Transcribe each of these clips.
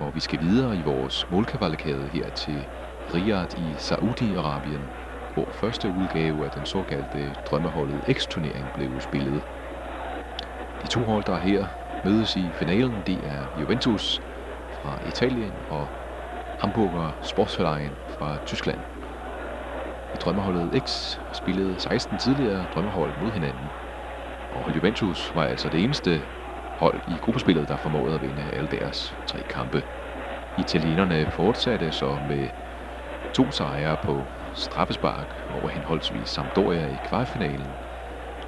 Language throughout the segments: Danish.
Og vi skal videre i vores målkavalkade her til Riyadh i Saudi-Arabien, hvor første udgave af den såkaldte Drømmeholdet X-turnering blev spillet. De to hold, der her mødes i finalen, det er Juventus fra Italien og Hamburger Sportverein fra Tyskland. I Drømmeholdet X spillede 16 tidligere drømmehold mod hinanden, og Juventus var altså det eneste hold i gruppespillet, der formåede at vinde alle deres 3 kampe. Italienerne fortsatte så med 2 sejre på straffespark over henholdsvis Sampdoria i kvartfinalen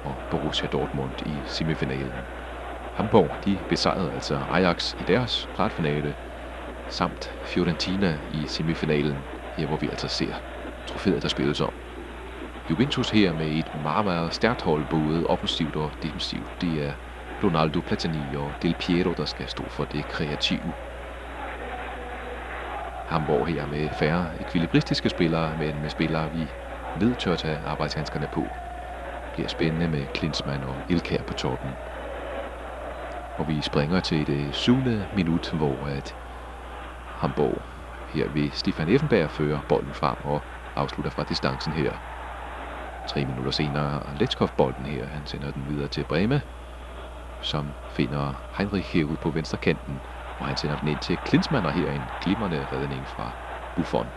og Borussia Dortmund i semifinalen. Hamburg, de besejrede altså Ajax i deres kvartfinale, samt Fiorentina i semifinalen, her hvor vi altså ser trofæet, der spilles om. Juventus her med et meget, meget stærkt hold, både offensivt og defensivt. Det er Ronaldo, Platini og Del Piero, der skal stå for det kreative. Hamburg her med færre ekvilibristiske spillere, men med spillere, vi ved tør tage arbejdshandskerne på. Det bliver spændende med Klinsmann og Ilkær på toppen. Og vi springer til det 7. minut, hvor at Hamburg her ved Stefan Effenberg fører bolden frem og afslutter fra distancen her. 3 minutter senere Letchkov bolden her. Han sender den videre til Brehme, som finder Heinrich herude på venstre kanten, og han sender den ind til Klinsmann, og her en glimrende redning fra Buffon.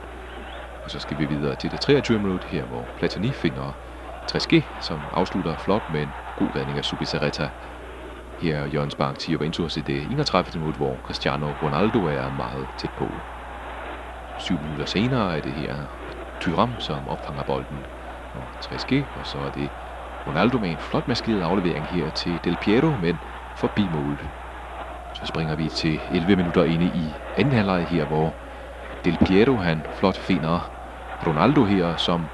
Og så skal vi videre til det 23. minut her, hvor Platini finder Trezeguet, som afslutter flot med en god redning af Zubizarreta. Her er Jørgens Bank til Juventus i det 31. minut, hvor Cristiano Ronaldo er meget tæt på. 7 minutter senere er det her Thuram, som opfanger bolden, og Trezeguet, og så er det Ronaldo med en flot maskeret aflevering her til Del Piero, men forbi målet. Så springer vi til 11 minutter inde i anden halvleg her, hvor Del Piero han flot finder Ronaldo her, som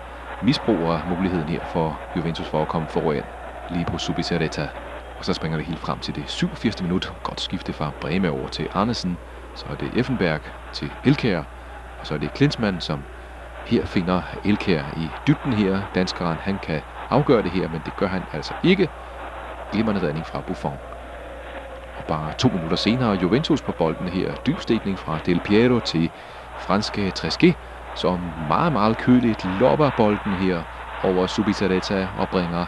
misbruger muligheden her for Juventus for at komme foran lige på Zubizarreta. Og så springer det helt frem til det 87. minut. Godt skifte fra Brehme over til Arnesen. Så er det Effenberg til Ilkær, og så er det Klinsmann, som her finder Ilkær i dybden her. Danskeren, han kan afgøre det her, men det gør han altså ikke. Glimrende redning fra Buffon. Og bare 2 minutter senere Juventus på bolden her. Dybstikning fra Del Piero til franske Trezeguet, som meget, meget køligt lopper bolden her over Zubizarreta og bringer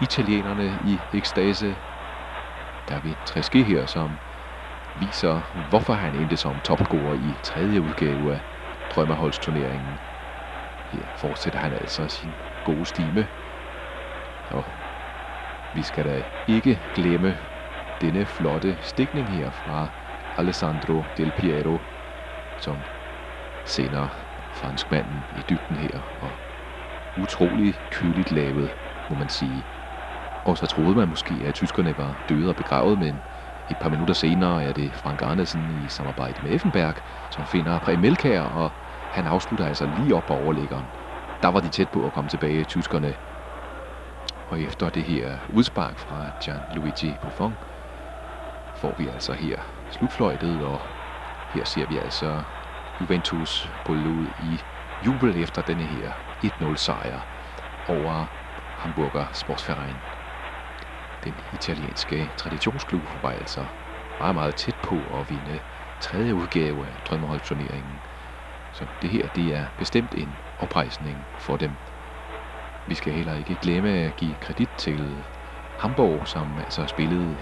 italienerne i ekstase. Der er vi Trezeguet her, som viser, hvorfor han endte som topscorer i 3. udgave af drømmeholdsturneringen. Her fortsætter han altså sin gode stime. Og vi skal da ikke glemme denne flotte stikning her fra Alessandro Del Piero, som sender franskmanden i dybden her. Og utrolig køligt lavet, må man sige. Og så troede man måske, at tyskerne var døde og begravet, men et par minutter senere er det Frank Arnesen i samarbejde med Effenberg, som finder Preben Ilkær, og han afslutter altså lige op på overliggeren. Der var de tæt på at komme tilbage, tyskerne. Og efter det her udspark fra Gianluigi Buffon, får vi altså her slutfløjtet, og her ser vi altså Juventus bryde ud i jubel efter denne her 1-0 sejr over Hamburger Sportverein. Den italienske traditionsklub var altså meget, meget tæt på at vinde 3. udgave af drømmeholdturneringen. Så det her, det er bestemt en oprejsning for dem. Vi skal heller ikke glemme at give kredit til Hamburg, som altså spillede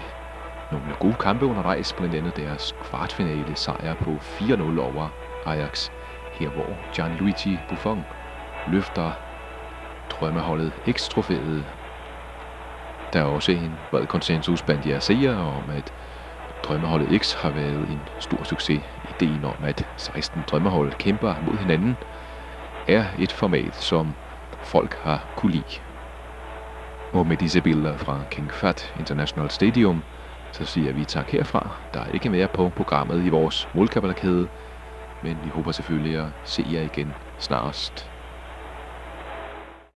nogle gode kampe undervejs, blandt andet deres kvartfinale sejr på 4-0 over Ajax. Her hvor Gianluigi Buffon løfter drømmeholdet X-trofæet. Der er også en bred konsensus blandt jeres seere om, at drømmeholdet X har været en stor succes. Ideen om, at 16 drømmehold kæmper mod hinanden, er et format, som folk har kunne lide. Og med disse billeder fra King Fahd International Stadium, så siger vi tak herfra. Der er ikke mere på programmet i vores målkavalkade, men vi håber selvfølgelig at se jer igen snarest.